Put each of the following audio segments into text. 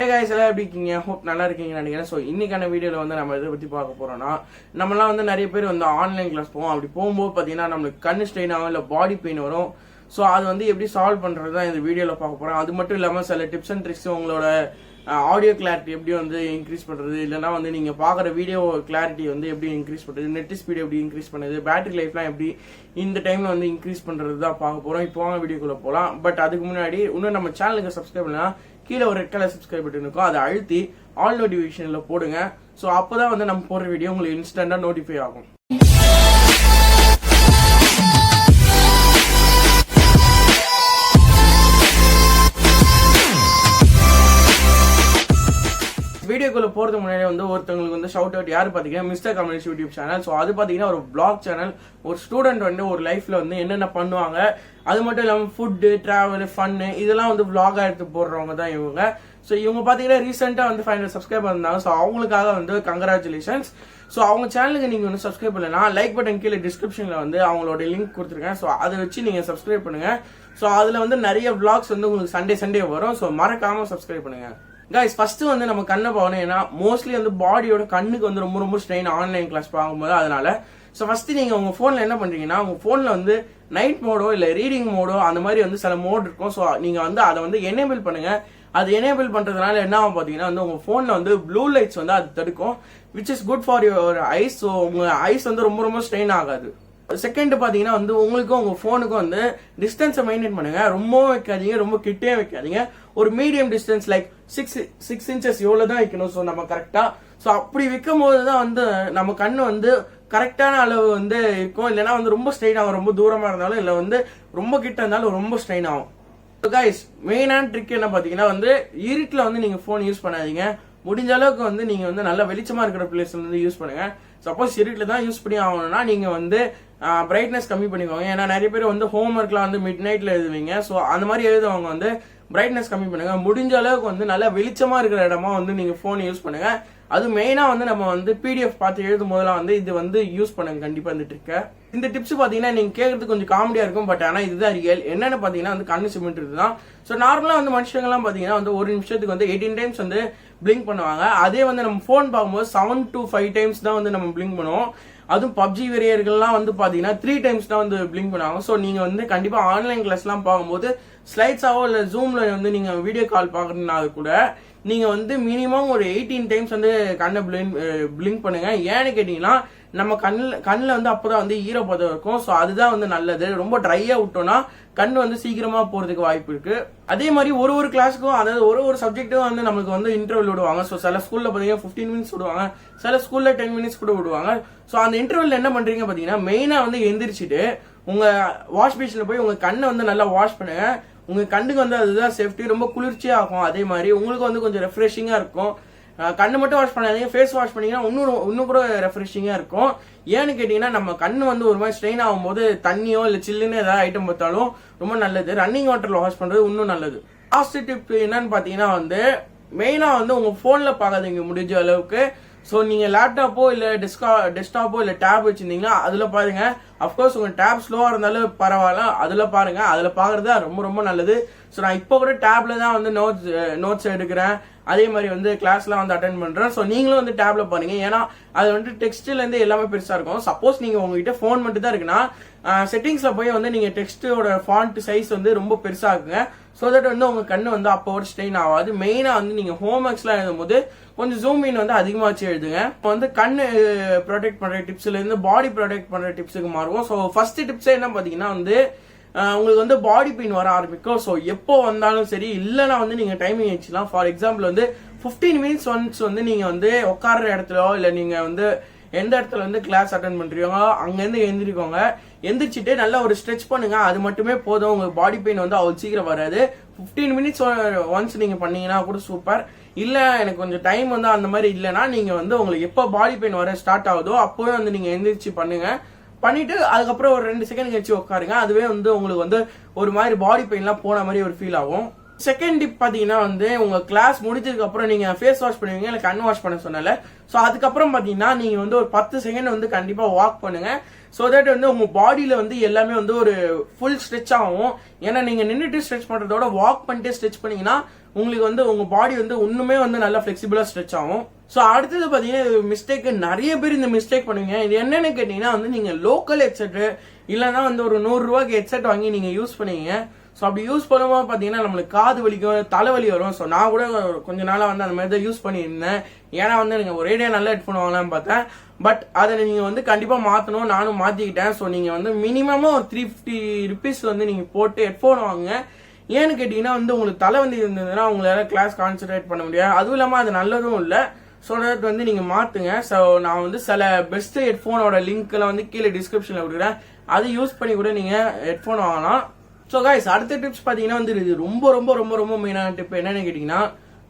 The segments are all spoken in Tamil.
Hey guys, எப்படி இருக்கீங்க? ஹோப் நல்லா இருக்கீங்கன்னு நினைக்கிறேன். ஸோ இன்னைக்கான வீடியோவில் வந்து நம்ம இதை பற்றி பார்க்க போறோம்னா, நம்மலாம் வந்து நிறைய பேர் வந்து ஆன்லைன் கிளாஸ் போவோம். அப்படி போகும்போது பார்த்தீங்கன்னா நம்மளுக்கு கண்ணு ஸ்ட்ரெயின் ஆகும், இல்லை பாடி பெயின் வரும். ஸோ அது வந்து எப்படி சால்வ் பண்ணுறது தான் இந்த வீடியோவில் பார்க்க போகிறோம். அது மட்டும் இல்லாமல் சில டிப்ஸ் அண்ட் ட்ரிக்ஸ், உங்களோட ஆடியோ கிளாரிட்டி எப்படி வந்து இன்க்ரீஸ் பண்ணுறது, இல்லைனா வந்து நீங்கள் பார்க்குற வீடியோ கிளாரிட்டி வந்து எப்படி இன்க்ரீஸ் பண்ணுறது, நெட் ஸ்பீடு எப்படி இன்க்ரீஸ் பண்ணுறது, பேட்டரி லைஃப்லாம் எப்படி இந்த டைமில் வந்து இன்க்ரீஸ் பண்ணுறது தான் பார்க்க போகிறோம். இப்போ வாங்க வீடியோக்குள்ளே போகலாம். பட் அதுக்கு முன்னாடி இன்னும் நம்ம சேனலுக்கு சப்ஸ்கிரைப் பண்ணலாம். கீழே ஒரு ரெட் கலர் சப்ஸ்கிரைப் பட்டன் இருக்கும், அதை அழுத்தி ஆல் நோட்டிஃபிகேஷனில் போடுங்க. ஸோ அப்போ தான் வந்து நம்ம போடுற வீடியோ உங்களுக்கு இன்ஸ்டண்ட்டாக நோட்டிஃபை ஆகும். வீடியோக்குள்ள போறதுக்கு முன்னாடி வந்து ஒருத்தவங்களுக்கு வந்து ஷவுட் அவுட் யாரு பாத்தீங்கன்னா Mr.Kamalesh யூடியூப் சேனல். ஸோ அது பாத்தீங்கன்னா ஒரு பிளாக் சேனல். ஒரு ஸ்டூடெண்ட் வந்து ஒரு லைஃப்ல வந்து என்னென்ன பண்ணுவாங்க, அது மட்டும் இல்லாமல் ஃபுட்டு, டிராவல், ஃபன்னு இதெல்லாம் வந்து பிளாகா எடுத்து போடுறவங்க தான் இவங்க. ஸோ இவங்க பாத்தீங்கன்னா ரீசெண்டா வந்து 500 சப்ஸ்கிரைபர் இருந்தாங்க. ஸோ அவங்களுக்காக வந்து கங்க்ராச்சுலேஷன்ஸ். ஸோ அவங்க சேனலுக்கு நீங்க வந்து சப்ஸ்கிரைப் பண்ணலன்னா லைக் பட்டன் கீழே டிஸ்கிரிப்ஷன்ல வந்து அவங்களோட லிங்க் கொடுத்துருக்கேன். ஸோ அதை வச்சு நீங்க சப்ஸ்கிரைப் பண்ணுங்க. ஸோ அதுல வந்து நிறைய விளாக்ஸ் வந்து உங்களுக்கு சண்டே வரும். ஸோ மறக்காம சப்ஸ்கிரைப் பண்ணுங்க. கைஸ், ஃபர்ஸ்ட் வந்து நம்ம கண்ணை பார்க்கணும். ஏன்னா மோஸ்ட்லி வந்து பாடியோட கண்ணுக்கு வந்து ரொம்ப ஸ்ட்ரெயின் ஆன்லைன் கிளாஸ் பார்க்கும்போது. அதனால ஸோ ஃபர்ஸ்ட் நீங்க உங்க போன்ல என்ன பண்றீங்கன்னா, உங்க போன்ல வந்து நைட் மோடோ இல்ல ரீடிங் மோடோ அந்த மாதிரி வந்து சில மோட் இருக்கும். ஸோ நீங்க வந்து அதை வந்து எனேபிள் பண்ணுங்க. அது எனேபிள் பண்றதுனால என்ன ஆகும் பாத்தீங்கன்னா வந்து உங்க போன்ல வந்து ப்ளூ லைட்ஸ் வந்து அது தடுக்கும், which is good for your eyes. So உங்க ஐஸ் வந்து ரொம்ப ஸ்ட்ரெயின் ஆகாது. செகண்ட் பாத்தீங்கன்னா வந்து உங்களுக்கும் உங்க போனுக்கும் வந்து டிஸ்டன்ஸை மெயின்டைன் பண்ணுங்க. ரொம்பவும் வைக்காதீங்க, ரொம்ப கிட்டே வைக்காதீங்க. ஒரு மீடியம் டிஸ்டன்ஸ் லைக் 6 inches எவ்வளவுதான் வைக்கணும். ஸோ நம்ம கரெக்டா ஸோ அப்படி வைக்கும் போதுதான் வந்து நம்ம கண்ணு வந்து கரெக்டான அளவு வந்து இருக்கும். இல்லைன்னா வந்து ரொம்ப ஸ்ட்ரெயின் ஆகும். ரொம்ப தூரமா இருந்தாலும் இல்லை வந்து ரொம்ப கிட்ட இருந்தாலும் ரொம்ப ஸ்ட்ரெயின் ஆகும். கைஸ், மெயினான ட்ரிக் என்ன பாத்தீங்கன்னா வந்து இருட்டில் வந்து நீங்க போன் யூஸ் பண்ணாதீங்க. முடிஞ்ச அளவுக்கு வந்து நீங்க வந்து நல்ல வெளிச்சமா இருக்கிற பிளேஸ்ல வந்து யூஸ் பண்ணுங்க. சப்போஸ் இருட்டில் தான் யூஸ் பண்ணி ஆகணும்னா நீங்க வந்து பிரைட்னஸ் கம்மி பண்ணிக்கோங்க. ஏன்னா நிறைய பேர் வந்து ஹோம் ஒர்க்லாம் வந்து மிட் நைட்ல எழுதுவீங்க. ஸோ அந்த மாதிரி எழுதுவங்க வந்து பிரைட்னஸ் கம்மி பண்ணுங்க. முடிஞ்ச அளவுக்கு வந்து நல்ல வெளிச்சமா இருக்கிற இடமா வந்து நீங்க போன் யூஸ் பண்ணுங்க. அது மெயினா வந்து நம்ம வந்து PDF பார்த்து எழுதும் போதெல்லாம் வந்து இது வந்து யூஸ் பண்ணுங்க கண்டிப்பா இந்த ட்ரிக்கை. இந்த டிப்ஸ் பாத்தீங்கன்னா நீங்க கேட்கறதுக்கு கொஞ்சம் காமெடியா இருக்கும். பட் ஆனா இதுதான் ரியல். என்னன்னு பாத்தீங்கன்னா வந்து கண்ணு சிமெண்ட் இதுதான். ஸோ நார்மலா வந்து மனுஷங்க எல்லாம் பாத்தீங்கன்னா வந்து ஒரு நிமிஷத்துக்கு வந்து 18 டைம்ஸ் வந்து பிளிங்க் பண்ணுவாங்க. அதே வந்து நம்ம போன் பார்க்கும்போது 7 to 5 டைம்ஸ் தான் வந்து நம்ம பிளிங்க் பண்ணுவோம். அதுவும் பப்ஜி வெறியர்கள்லாம் வந்து பாத்தீங்கன்னா 3 டைம்ஸ் தான் வந்து பிளிங்க் பண்ணுவாங்க. ஸோ நீங்க வந்து கண்டிப்பா ஆன்லைன் கிளாஸ் எல்லாம் பார்க்கும்போது ஸ்லைட்ஸாவோ இல்ல ஜூம்ல வந்து நீங்க வீடியோ கால் பாக்குறதுனா கூட நீங்க வந்து மினிமம் ஒரு 18 டைம்ஸ் வந்து கண்ணை பிளிங்க் பண்ணுங்க. ஏன்னு கேட்டீங்கன்னா நம்ம கண்ணில் வந்து அப்பதான் வந்து ஈரப்பதம் இருக்கும். ஸோ அதுதான் வந்து நல்லது. ரொம்ப ட்ரையா விட்டோம்னா கண் வந்து சீக்கிரமா போறதுக்கு வாய்ப்பு இருக்கு. அதே மாதிரி ஒரு கிளாஸுக்கும், அதாவது ஒரு சப்ஜெக்டும் வந்து நமக்கு வந்து இன்டர்வல் விடுவாங்க. ஸோ சில ஸ்கூல்ல பாத்தீங்கன்னா 15 minutes விடுவாங்க, சில ஸ்கூல்ல 10 minutes கூட விடுவாங்க. ஸோ அந்த இன்டர்வல் என்ன பண்றீங்க பாத்தீங்கன்னா மெயினா வந்து எந்திரிச்சிட்டு உங்க வாஷ் பேஷன்ல போய் உங்க கண்ணை வந்து நல்லா வாஷ் பண்ணுங்க. உங்க கண்ணுக்கு வந்து அதுதான் சேஃப்டி. ரொம்ப குளிர்ச்சியா இருக்கும். அதே மாதிரி உங்களுக்கு வந்து கொஞ்சம் ரெஃப்ரெஷிங்கா இருக்கும். கண்ணு மட்டும் வாஷ் பண்ணாதீங்க, ஃபேஸ் வாஷ் பண்ணீங்கன்னா இன்னும் கூட ரெஃப்ரெஷிங்கா இருக்கும். ஏன்னு கேட்டீங்கன்னா நம்ம கண்ணு வந்து ஒரு மாதிரி ஸ்ட்ரெயின் ஆகும்போது தண்ணியோ இல்ல சில்லுன்னு ஏதாவது ஐட்டம் பார்த்தாலும் ரொம்ப நல்லது. ரன்னிங் வாட்டர்ல வாஷ் பண்றது இன்னும் நல்லது. லாஸ்ட் டிப் என்னன்னு பாத்தீங்கன்னா வந்து மெயினா வந்து உங்க போன்ல பார்க்காதீங்க முடிஞ்ச அளவுக்கு. ஸோ நீங்க லேப்டாப்போ இல்ல டெஸ்க்டாப்போ இல்ல டேப் வச்சிருந்தீங்கன்னா அதுல பாருங்க. அப்கோர்ஸ் உங்க டேப் ஸ்லோவா இருந்தாலும் பரவாயில்ல, அதுல பாருங்க. அதுல பாக்குறது ரொம்ப நல்லது. ஸோ நான் இப்போ கூட டேப்ல தான் வந்து நோட்ஸ் எடுக்கிறேன். அதே மாதிரி வந்து கிளாஸ்லாம் வந்து அட்டென்ட் பண்றேன். ஸோ நீங்களும் வந்து டேப்ல பாருங்க. ஏன்னா அது வந்து டெக்ஸ்ட்ல இருந்து எல்லாமே பெருசா இருக்கும். சப்போஸ் நீங்க உங்ககிட்ட போன் மட்டும் தான் இருக்குன்னா செட்டிங்ஸ்ல போய் வந்து நீங்க டெக்ஸ்டோட ஃபாண்ட் சைஸ் வந்து ரொம்ப பெருசா இருக்குங்க. ஸோ தட் வந்து உங்க கண்ணு வந்து அப்போட ஸ்ட்ரெயின் ஆகாது. மெயினா வந்து நீங்க ஹோம் ஒர்க்ஸ்லாம் எழுதும் போது கொஞ்சம் ஜூம் இன் வந்து அதிகமா வச்சு எழுதுங்க. இப்போ வந்து கண்ணு ப்ரொடெக்ட் பண்ற டிப்ஸ்ல இருந்து பாடி ப்ரொடெக்ட் பண்ற டிப்ஸுக்கு மாறுவோம். ஸோ ஃபர்ஸ்ட் டிப்ஸ் என்ன பாத்தீங்கன்னா வந்து உங்களுக்கு வந்து பாடி பெயின் வர ஆரம்பிக்கும். ஸோ எப்போ வந்தாலும் சரி, இல்லைன்னா வந்து நீங்க டைமிங் வச்சுக்கலாம். ஃபார் எக்ஸாம்பிள் வந்து 15 minutes ஒன்ஸ் வந்து நீங்க வந்து உட்கார்ற இடத்துலயோ இல்ல நீங்க வந்து எந்த இடத்துல வந்து கிளாஸ் அட்டென்ட் பண்றீங்களோ அங்கிருந்து எந்திரிக்கோங்க. எந்திரிச்சிட்டு நல்லா ஒரு ஸ்ட்ரெச் பண்ணுங்க. அது மட்டுமே போதும். உங்களுக்கு பாடி பெயின் வந்து அவ்வளவு சீக்கிரம் வராது. 15 minutes ஒன்ஸ் நீங்க பண்ணீங்கன்னா கூட சூப்பர். இல்ல எனக்கு கொஞ்சம் டைம் வந்து அந்த மாதிரி இல்லைன்னா நீங்க வந்து உங்களுக்கு எப்போ பாடி பெயின் வர ஸ்டார்ட் ஆகுதோ அப்போவே வந்து நீங்க எந்திரிச்சு பண்ணுங்க. பண்ணிட்டு அதுக்கப்புறம் ஒரு 2 செகண்ட் கழிச்சு உட்காருங்க. அதுவே வந்து உங்களுக்கு வந்து ஒரு மாதிரி பாடி பெயின்லாம் போன மாதிரி ஒரு ஃபீல் ஆகும். செகண்ட் டிப் பாத்தீங்கன்னா வந்து உங்க கிளாஸ் முடிச்சதுக்கு அப்புறம் நீங்க ஃபேஸ் வாஷ் பண்ணுவீங்க இல்ல கண் வாஷ் பண்ண சொன்னால சோ அதுக்கப்புறம் பாத்தீங்கன்னா நீங்க வந்து ஒரு 10 செகண்ட் வந்து கண்டிப்பா வாக் பண்ணுங்க சோ தட் வந்து உங்க பாடியில வந்து எல்லாமே வந்து ஒரு ஃபுல் ஸ்ட்ரெச் ஆகும் ஏன்னா நீங்க நின்றுட்டு ஸ்ட்ரெச் பண்றதோட வாக் பண்ணிட்டு ஸ்ட்ரெச் பண்ணீங்கன்னா உங்களுக்கு வந்து உங்க பாடி வந்து இன்னுமே வந்து நல்லா ஃபிளெக்சிபிளா ஸ்ட்ரெச் ஆகும் சோ அடுத்தது பாத்தீங்கன்னா மிஸ்டேக் நிறைய பேர் இந்த மிஸ்டேக் பண்ணுவீங்க இது என்னன்னு கேட்டீங்கன்னா வந்து நீங்க லோக்கல் ஹெட்செட் இல்லைன்னா வந்து ஒரு 100 ரூபாய்க்கு ஹெட்செட் வாங்கி நீங்க யூஸ் பண்ணுவீங்க ஸோ அப்படி யூஸ் பண்ணும்போது பார்த்தீங்கன்னா நம்மளுக்கு காது வலிக்கும் தலைவலி வரும் ஸோ நான் கூட கொஞ்ச நாளாக வந்து அந்த மாதிரி தான் யூஸ் பண்ணியிருந்தேன் ஏன்னா வந்து எனக்கு ஒரேடியா நல்ல ஹெட்ஃபோன் வாங்கலாம்னு பார்த்தேன் பட் அதை நீங்கள் வந்து கண்டிப்பாக மாற்றணும் நானும் மாற்றிக்கிட்டேன் ஸோ நீங்கள் வந்து மினிமமாக ஒரு 350 ருபீஸ் வந்து நீங்கள் போட்டு ஹெட்ஃபோன் வாங்குங்க ஏன்னு கேட்டிங்கன்னா வந்து உங்களுக்கு தலைவலி இருந்ததுன்னா உங்களால கிளாஸ் கான்சென்ட்ரேட் பண்ண முடியாது அதுவும் இல்லாமல் அது நல்லதும் இல்லை ஸோ தட் வந்து நீங்கள் மாற்றுங்க ஸோ நான் வந்து சில பெஸ்ட் ஹெட்ஃபோனோட லிங்க்லாம் வந்து கீழே டிஸ்கிரிப்ஷனில் கொடுக்குறேன் அதை யூஸ் பண்ணி கூட நீங்கள் ஹெட்ஃபோன் வாங்கலாம் ஸோ கைஸ் அடுத்த டிப்ஸ் பார்த்தீங்கன்னா வந்து இது ரொம்ப ரொம்ப ரொம்ப ரொம்ப மெயினான டிப் என்னன்னு கேட்டிங்கன்னா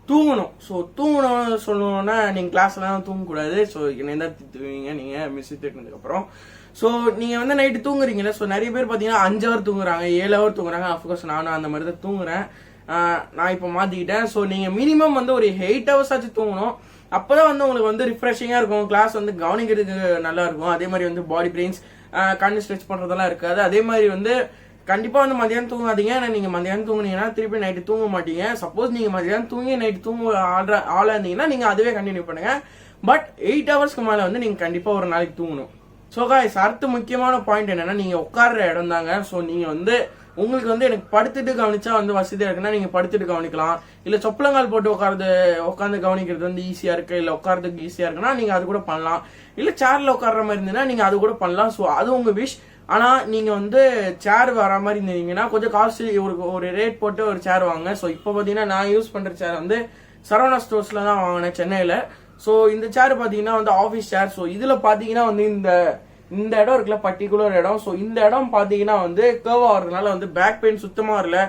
தூங்கணும் ஸோ தூங்கணும் சொல்லணும்னா நீங்கள் கிளாஸ்லாம் தூங்கக்கூடாது ஸோ என்ன தான் திட்டுவீங்க நீங்கள் மிஸ் திட்டினதுக்கப்புறம் ஸோ நீங்கள் வந்து நைட்டு தூங்குறீங்களா ஸோ நிறைய பேர் பார்த்தீங்கன்னா 5 ஹவர் தூங்குறாங்க 7 ஹவர் தூங்குறாங்க அஃப்கோர்ஸ் நானும் அந்த மாதிரி தான் தூங்குறேன் நான் இப்போ மாற்றிக்கிட்டேன் ஸோ நீங்கள் மினிமம் வந்து ஒரு 8 ஹவர்ஸ் ஆச்சு தூங்கணும் அப்போதான் வந்து உங்களுக்கு வந்து ரிஃப்ரெஷிங்காக இருக்கும் கிளாஸ் வந்து கவனிக்கிறதுக்கு நல்லா இருக்கும் அதே மாதிரி வந்து பாடி பிரெயின்ஸ் கண்ணு ஸ்ட்ரெச் பண்ணுறதெல்லாம் இருக்காது அதே மாதிரி வந்து கண்டிப்பா வந்து மதியானம் தூங்காதீங்க ஏன்னா நீங்க மதியானம் தூங்குனீங்கன்னா திருப்பி நைட்டு தூங்க மாட்டீங்க சப்போஸ் நீங்க மதியானம் தூங்கி நைட்டு தூங்க ஆளா இருந்தீங்கன்னா நீங்க அதுவே கண்டினியூ பண்ணுங்க பட் 8 ஹவர்ஸ்க்கு மேல வந்து நீங்க கண்டிப்பா ஒரு நாளைக்கு தூங்கணும் ஸோ காய்ஸ் அடுத்த முக்கியமான பாயிண்ட் என்னன்னா நீங்க உட்கார்ற இடம் தாங்க ஸோ நீங்க வந்து உங்களுக்கு வந்து எனக்கு படுத்துட்டு கவனிச்சா வந்து வசதியா இருக்குன்னா நீங்க படுத்துட்டு கவனிக்கலாம் இல்ல சொப்பலங்கால் போட்டு உட்காந்து கவனிக்கிறது வந்து ஈஸியா இருக்கு இல்ல உட்காரதுக்கு ஈஸியா இருக்குன்னா நீங்க அது கூட பண்ணலாம் இல்ல சேர்ல உட்கார்ற மாதிரி இருந்ததுன்னா நீங்க அது கூட பண்ணலாம் ஸோ அது உங்க விஷ் ஆனா நீங்க வந்து சேர் வர மாதிரி இருந்தீங்கன்னா கொஞ்சம் காஸ்ட்லி ஒரு ரேட் போட்டு ஒரு சேர் வாங்க ஸோ இப்போ பாத்தீங்கன்னா நான் யூஸ் பண்ற சேர் வந்து சரவணா ஸ்டோர்ஸ்ல தான் வாங்கினேன் சென்னையில ஸோ இந்த சேர் பாத்தீங்கன்னா வந்து ஆஃபீஸ் சேர் ஸோ இதுல பாத்தீங்கன்னா வந்து இந்த இடம் இருக்குல்ல பர்டிகுலர் இடம் ஸோ இந்த இடம் பாத்தீங்கன்னா வந்து கர்வ் ஆகிறதுனால வந்து பேக் பெயின் சுத்தமா வரல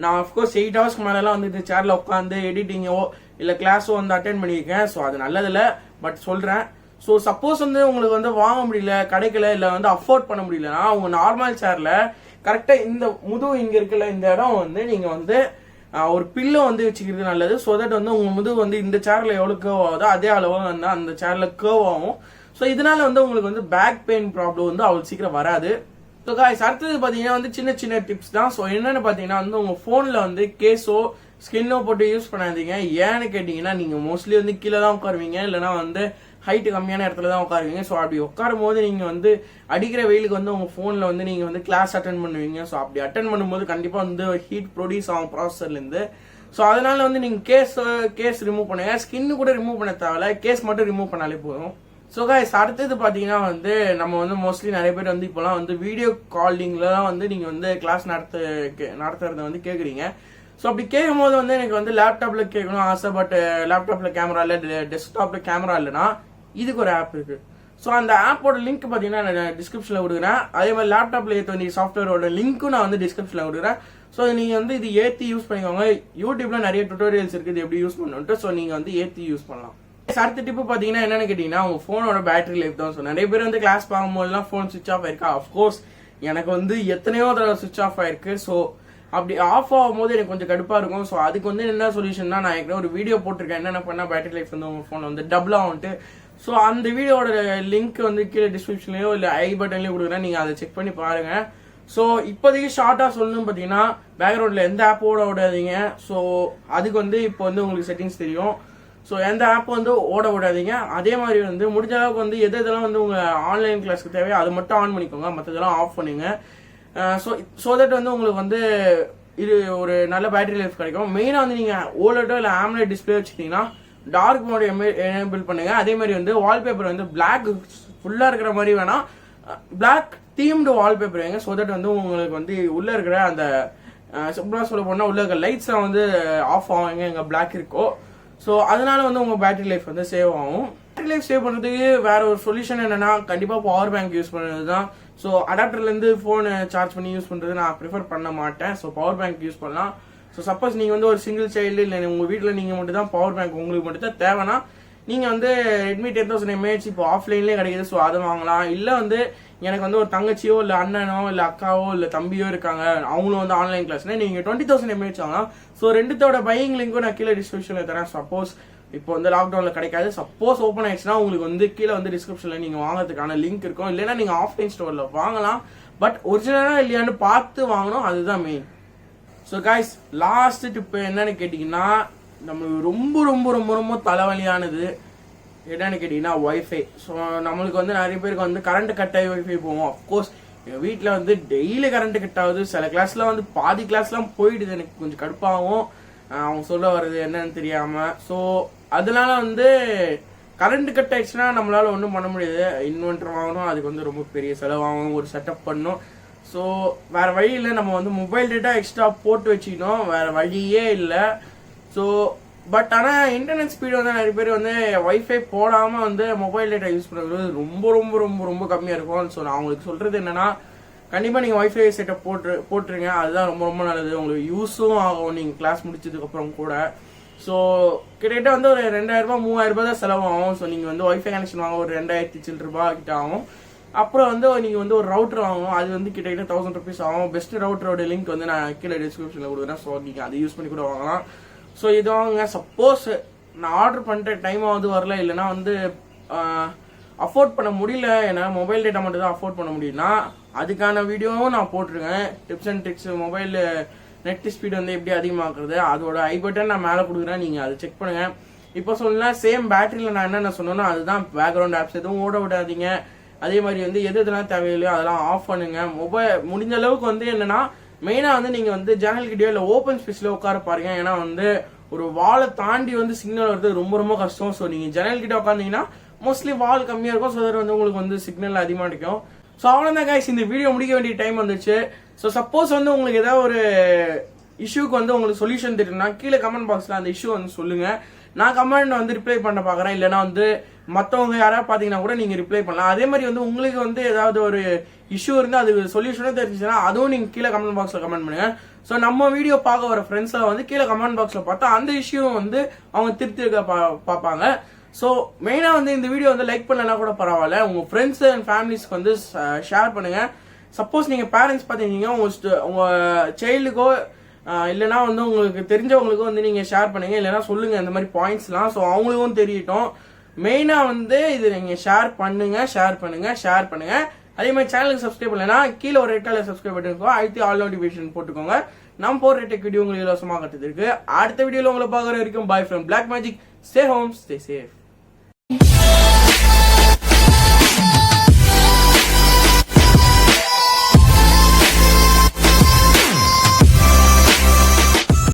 நான் அஃப்கோர்ஸ் 8 ஹவர்ஸ்க்கு மேலாம் வந்து இந்த சேர்ல உட்காந்து எடிட்டிங்கோ இல்ல கிளாஸோ வந்து அட்டென்ட் பண்ணியிருக்கேன் ஸோ அது நல்லதில்ல பட் சொல்றேன் ஸோ சப்போஸ் வந்து உங்களுக்கு வந்து வாங்க முடியல கிடைக்கல இல்லை வந்து அஃபோர்ட் பண்ண முடியலன்னா உங்க நார்மல் சேர்ல கரெக்டா இந்த முதுகு இங்க இருக்குல்ல இந்த இடம் வந்து நீங்க வந்து ஒரு பில்லோ வந்து வச்சுக்கிறது நல்லது ஸோ தட் வந்து உங்க முதுகு வந்து இந்த சேர்ல எவ்வளவு கர்வ் ஆகுதோ அதே அளவு வந்து அந்த சேர்ல கர்வ் ஆகும் ஸோ இதனால வந்து உங்களுக்கு வந்து பேக் பெயின் ப்ராப்ளம் வந்து அவ்வளவு சீக்கிரம் வராது ஸோ காய்ஸ் அடுத்தது பாத்தீங்கன்னா வந்து சின்ன சின்ன டிப்ஸ் தான் ஸோ என்னன்னு பாத்தீங்கன்னா வந்து உங்க போன்ல வந்து கேஸோ ஸ்கின்னோ போட்டு யூஸ் பண்ணாதீங்க ஏன்னு கேட்டீங்கன்னா நீங்க மோஸ்ட்லி வந்து கீழே தான் உட்காருவீங்க இல்லைன்னா வந்து ஹைட் கம்மியான இடத்துல தான் உட்காருவீங்க ஸோ அப்படி உட்காரும் போது நீங்க வந்து அடிக்கிற வெயிலுக்கு வந்து உங்க போன்ல வந்து நீங்க வந்து கிளாஸ் அட்டன் பண்ணுவீங்க ஸோ அப்படி அட்டன் பண்ணும்போது கண்டிப்பா வந்து ஹீட் ப்ரொடியூஸ் ஆகும் ப்ராசஸர்ல இருந்து ஸோ அதனால வந்து நீங்க கேஸ் ரிமூவ் பண்ணுங்க ஸ்கின் கூட ரிமூவ் பண்ண தேவையில்ல கேஸ் மட்டும் ரிமூவ் பண்ணாலே போதும் ஸோ கைஸ் அடுத்தது பாத்தீங்கன்னா வந்து நம்ம வந்து மோஸ்ட்லி நிறைய பேர் வந்து இப்போலாம் வந்து வீடியோ காலிங்ல தான் வந்து நீங்க வந்து கிளாஸ் நடத்துறத வந்து கேக்குறீங்க ஸோ அப்படி கேட்கும் போது வந்து எனக்கு வந்து லேப்டாப்ல கேட்கணும் ஆசை பட் லேப்டாப்ல கேமரா இல்லை டெஸ்க்டாப்ல கேமரா இல்லைன்னா இதுக்கு ஒரு ஆப் இருக்கு ஸோ அந்த ஆப்போட லிங்க் பார்த்தீங்கன்னா நான் டிஸ்கிரிப்ஷனில் கொடுக்குறேன் அதே மாதிரி லேப்டாப்ல ஏற்ற வேண்டிய சாஃப்ட்வேரோட லிங்க்கும் நான் வந்து டிஸ்கிரிப்ஷனில் கொடுக்குறேன் ஸோ நீங்க வந்து இது ஏற்றி யூஸ் பண்ணிக்கோங்க யூடியூப்ல நிறைய டுட்டோரியல்ஸ் இருக்குது எப்படி யூஸ் பண்ணணும்ட்டு ஸோ நீங்க வந்து ஏற்றி யூஸ் பண்ணலாம் அடுத்த டிப்பு பாத்தீங்கன்னா என்னன்னு கேட்டீங்கன்னா உங்க போனோட பேட்டரி லைஃப் தான் ஸோ நிறைய பேர் வந்து கிளாஸ் பார்க்கும்போதுலாம் போன் சுவிச் ஆஃப் ஆயிருக்கா அஃப்கோர்ஸ் எனக்கு வந்து எத்தனையோ தடவை சுவிச் ஆஃப் ஆயிருக்கு ஸோ அப்படி ஆஃப் ஆகும் போது எனக்கு கொஞ்சம் கடுப்பா இருக்கும் ஸோ அதுக்கு வந்து என்ன சொல்யூஷன்னா நான் ஏற்கனவே ஒரு வீடியோ போட்டிருக்கேன் என்னென்ன பண்ணா பேட்டரி லைஃப் வந்து உங்க போன் வந்து டபுள் ஆகும்ட்டு ஸோ அந்த வீடியோட லிங்க் வந்து கீழே டிஸ்கிரிப்ஷன்லயோ இல்லை ஐ பட்டன்லயோ கொடுக்குறேன் நீங்க அதை செக் பண்ணி பாருங்க ஸோ இப்போதைக்கு ஷார்ட்டா சொல்லணும் பார்த்தீங்கன்னா பேக்ரவுண்ட்ல எந்த ஆப்போட விடாதீங்க ஸோ அதுக்கு வந்து இப்போ வந்து உங்களுக்கு செட்டிங்ஸ் தெரியும் ஸோ எந்த ஆப் வந்து ஓட விடாதீங்க அதே மாதிரி வந்து முடிஞ்ச அளவுக்கு வந்து எதெல்லாம் வந்து உங்க ஆன்லைன் கிளாஸ்க்கு தேவையோ அது மட்டும் ஆன் பண்ணிக்கோங்க மற்றதெல்லாம் ஆஃப் பண்ணுங்க ஸோ தட் வந்து உங்களுக்கு வந்து இது ஒரு நல்ல பேட்டரி லைஃப் கிடைக்கும் மெயினாக வந்து நீங்க ஓலட்டோ இல்லை ஆம்லேட் டிஸ்பிளே வச்சுக்கிட்டீங்கன்னா டார்க் மோட் எனேபிள் பண்ணுங்க அதே மாதிரி வந்து வால்பேப்பர் வந்து பிளாக் ஃபுல்லா இருக்கிற மாதிரி வேணா பிளாக் தீம்டு வால்பேப்பர் வைங்க ஸோ தட் வந்து உங்களுக்கு வந்து உள்ள இருக்கிற அந்த சொல்ல போனா உள்ள இருக்க லைட்ஸ் வந்து ஆஃப் ஆகுங்க எங்க பிளாக் இருக்கோ ஸோ அதனால வந்து உங்க பேட்டரி லைஃப் வந்து சேவ் ஆகும் பேட்டரி லைஃப் சேவ் பண்றதுக்கு வேற ஒரு சொல்யூஷன் என்னன்னா கண்டிப்பா பவர் பேங்க் யூஸ் பண்ணுறது தான் ஸோ அடாப்டர்ல இருந்து போனை சார்ஜ் பண்ணி யூஸ் பண்றது நான் ப்ரிஃபர் பண்ண மாட்டேன் ஸோ பவர் பேங்க் யூஸ் பண்ணலாம் ஸோ சப்போஸ் நீங்க வந்து ஒரு சிங்கிள் சைல்டு இல்லை உங்க வீட்டில் நீங்க மட்டும் தான் பவர் பேங்க் உங்களுக்கு மட்டும் தான் தேவைன்னா நீங்க வந்து ரெட்மி 10,000 mAh இப்போ ஆஃப்லைன்லேயே கிடைக்குது ஸோ அதை வாங்கலாம் இல்லை வந்து எனக்கு வந்து ஒரு தங்கச்சியோ இல்லை அண்ணனோ இல்லை அக்காவோ இல்லை தம்பியோ இருக்காங்க, அவங்களும் வந்து ஆன்லைன் கிளாஸ்னா நீங்கள் 20,000 mAh வாங்கலாம். ஸோ ரெண்டுத்தோட பையிங் லிங்க்கும் நான் கீழே டிஸ்கிரிப்ஷனில் தரேன். சப்போஸ் இப்போ வந்து லாக்டவுனில் கிடைக்காது, சப்போஸ் ஓப்பன் ஆயிடுச்சுன்னா உங்களுக்கு வந்து கீழே வந்து டிஸ்கிரிப்ஷனில் நீங்கள் வாங்குறதுக்கான லிங்க் இருக்கும். இல்லைன்னா நீங்கள் ஆஃப்லைன் ஸ்டோரில் வாங்கலாம். பட் ஒரிஜினலாக இல்லையான்னு பார்த்து வாங்கணும், அதுதான் மெயின். ஸோ காய்ஸ், லாஸ்ட் டிப் என்னன்னு கேட்டிங்கன்னா, நம்மளுக்கு ரொம்ப ரொம்ப ரொம்ப ரொம்ப தலைவலியானது என்னன்னு கேட்டிங்கன்னா ஒய்ஃபை. ஸோ நம்மளுக்கு வந்து நிறைய பேருக்கு வந்து கரண்ட் கட் ஆகி ஒய்ஃபை போவோம். அஃப்கோர்ஸ் எங்கள் வீட்டில் வந்து டெய்லி கரண்ட் கட் ஆகுது. சில கிளாஸ்லாம் வந்து பாதி கிளாஸ்லாம் போயிடுது, எனக்கு கொஞ்சம் கடுப்பாகும் அவங்க சொல்ல வர்றது என்னன்னு தெரியாமல். ஸோ அதனால வந்து கரண்ட் கட் ஆயிடுச்சுன்னா நம்மளால ஒன்றும் பண்ண முடியாது. இன்வெர்டர் வாங்கணும், அதுக்கு வந்து ரொம்ப பெரிய செலவாகும், ஒரு செட்டப் பண்ணணும். ஸோ வேறு வழி இல்லை, நம்ம வந்து மொபைல் டேட்டா எக்ஸ்ட்ரா போட்டு வச்சுக்கணும், வேறு வழியே இல்லை. ஸோ பட் ஆனால் இன்டர்நெட் ஸ்பீடு வந்து நிறைய பேர் வந்து ஒய்ஃபை போடாமல் வந்து மொபைல் டேட்டா யூஸ் பண்ணுறது ரொம்ப ரொம்ப ரொம்ப ரொம்ப கம்மியாக இருக்கும். ஸோ நான் உங்களுக்கு சொல்கிறது என்னென்னா, கண்டிப்பாக நீங்கள் ஒய்ஃபை செட்டப் போட்டுருங்க, அதுதான் ரொம்ப ரொம்ப நல்லது. உங்களுக்கு யூஸும் ஆகும் நீங்கள் கிளாஸ் முடிச்சதுக்கப்புறம் கூட. ஸோ கிட்டத்தட்ட வந்து ஒரு 2,000 3,000 தான் செலவாகும். ஸோ நீங்கள் வந்து ஒய்ஃபை கனெக்ஷன் வாங்க ஒரு 2,000 சில்லற கிட்ட ஆகும். அப்புறம் வந்து நீங்கள் வந்து ஒரு ரவுட்டர் வாங்கணும், அது வந்து கிட்டத்தட்ட 1,000 rupees ஆகும். பெஸ்ட் ரவுட்டரோட லிங்க் வந்து நான் கீழே டிஸ்கிரிப்ஷனில் கொடுக்குறேன். ஸோ நீங்கள் அதை யூஸ் பண்ணி கூட வாங்கலாம். ஸோ இது வாங்க. சப்போஸ் நான் ஆர்டர் பண்ணுற டைமாவது வரல, இல்லைனா வந்து அஃபோர்ட் பண்ண முடியல, ஏன்னா மொபைல் டேட்டா மட்டும் தான் அஃபோர்ட் பண்ண முடியும்னா அதுக்கான வீடியோவும் நான் போட்டிருக்கேன். Tips and tricks, mobile net speed வந்து எப்படி அதிகமாக்குறது, அதோட ஐ பட்டன் நான் மேலே கொடுக்குறேன், நீங்கள் அதை செக் பண்ணுங்கள். இப்போ சொல்லலாம் சேம் பேட்டரியில் நான் என்னென்ன சொன்னேன்னா அதுதான். பேக்ரவுண்ட் ஆப்ஸ் எதுவும் ஓட விடாதீங்க. அதே மாதிரி வந்து எது எதெல்லாம் தேவையில்லையோ அதெல்லாம் ஆஃப் பண்ணுங்க. மொபைல் முடிஞ்ச அளவுக்கு வந்து என்னன்னா மெயினாக வந்து நீங்கள் வந்து ஜன்னல் கிட்டயோ இல்லை ஓப்பன் ஸ்பேஸில் உட்கார பாருங்க. ஏன்னா வந்து ஒரு வாலை தாண்டி வந்து சிக்னல் வருது ரொம்ப ரொம்ப கஷ்டம். ஸோ நீங்கள் ஜன்னல் கிட்ட உட்காந்தீங்கன்னா மோஸ்ட்லி வால் கம்மியாக இருக்கும். ஸோ வந்து உங்களுக்கு வந்து சிக்னல் அதிகமாக கிடைக்கும். ஸோ அவ்வளோதான் கைஸ், இந்த வீடியோ முடிக்க வேண்டிய டைம் வந்துச்சு. ஸோ சப்போஸ் வந்து உங்களுக்கு ஏதாவது ஒரு இஷ்யூக்கு வந்து உங்களுக்கு சொல்யூஷன் தெரியும்னா கீழே கமெண்ட் பாக்ஸில் அந்த இஷ்யூ வந்து சொல்லுங்கள். நான் கமெண்ட் வந்து ரிப்ளை பண்ண பார்க்குறேன். இல்லைனா வந்து மற்றவங்க யாராவது பார்த்தீங்கன்னா கூட நீங்கள் ரிப்ளை பண்ணலாம். அதே மாதிரி வந்து உங்களுக்கு வந்து ஏதாவது ஒரு இஷ்யூ இருந்தால் அது சொல்யூஷனும் தெரிஞ்சுச்சுன்னா அதுவும் நீங்கள் கீழே கமெண்ட் பாக்ஸில் கமெண்ட் பண்ணுங்கள். ஸோ நம்ம வீடியோ பார்க்க வர ஃப்ரெண்ட்ஸில் வந்து கீழே கமெண்ட் பாக்ஸில் பார்த்தா அந்த இஷ்யூ வந்து அவங்க திருத்தி பார்ப்பாங்க. ஸோ மெயினாக வந்து இந்த வீடியோ வந்து லைக் பண்ணலன்னா கூட பரவாயில்ல, உங்கள் ஃப்ரெண்ட்ஸ் அண்ட் ஃபேமிலிஸ்க்கு வந்து ஷேர் பண்ணுங்கள். சப்போஸ் நீங்கள் பேரண்ட்ஸ் பார்த்தீங்கன்னா உங்கள் சைல்டுக்கோ இல்லைனா வந்து உங்களுக்கு தெரிஞ்சவங்களுக்கும் வந்து நீங்கள் ஷேர் பண்ணுங்க, இல்லைனா சொல்லுங்கள் இந்த மாதிரி பாயிண்ட்ஸ்லாம். ஸோ அவங்களுக்கும் தெரியட்டும். மெயினாக வந்து இது நீங்கள் ஷேர் பண்ணுங்க. அதே மாதிரி சேனலுக்கு சப்ஸ்கிரைப் பண்ணலைன்னா கீழே ஒரு ரெட் கலர் சப்ஸ்கிரைப் பண்ணிருக்கோம், அடுத்து ஆல் நோட்டிஃபிகேஷன் போட்டுக்கோங்க. நம்ம போடுற டெக் வீடியோ உங்களுக்கு இலவசமாக கற்றுருக்கு. அடுத்த வீடியோவில் உங்களை பார்க்குற வரைக்கும் bye from Black Magic. Stay home, stay safe.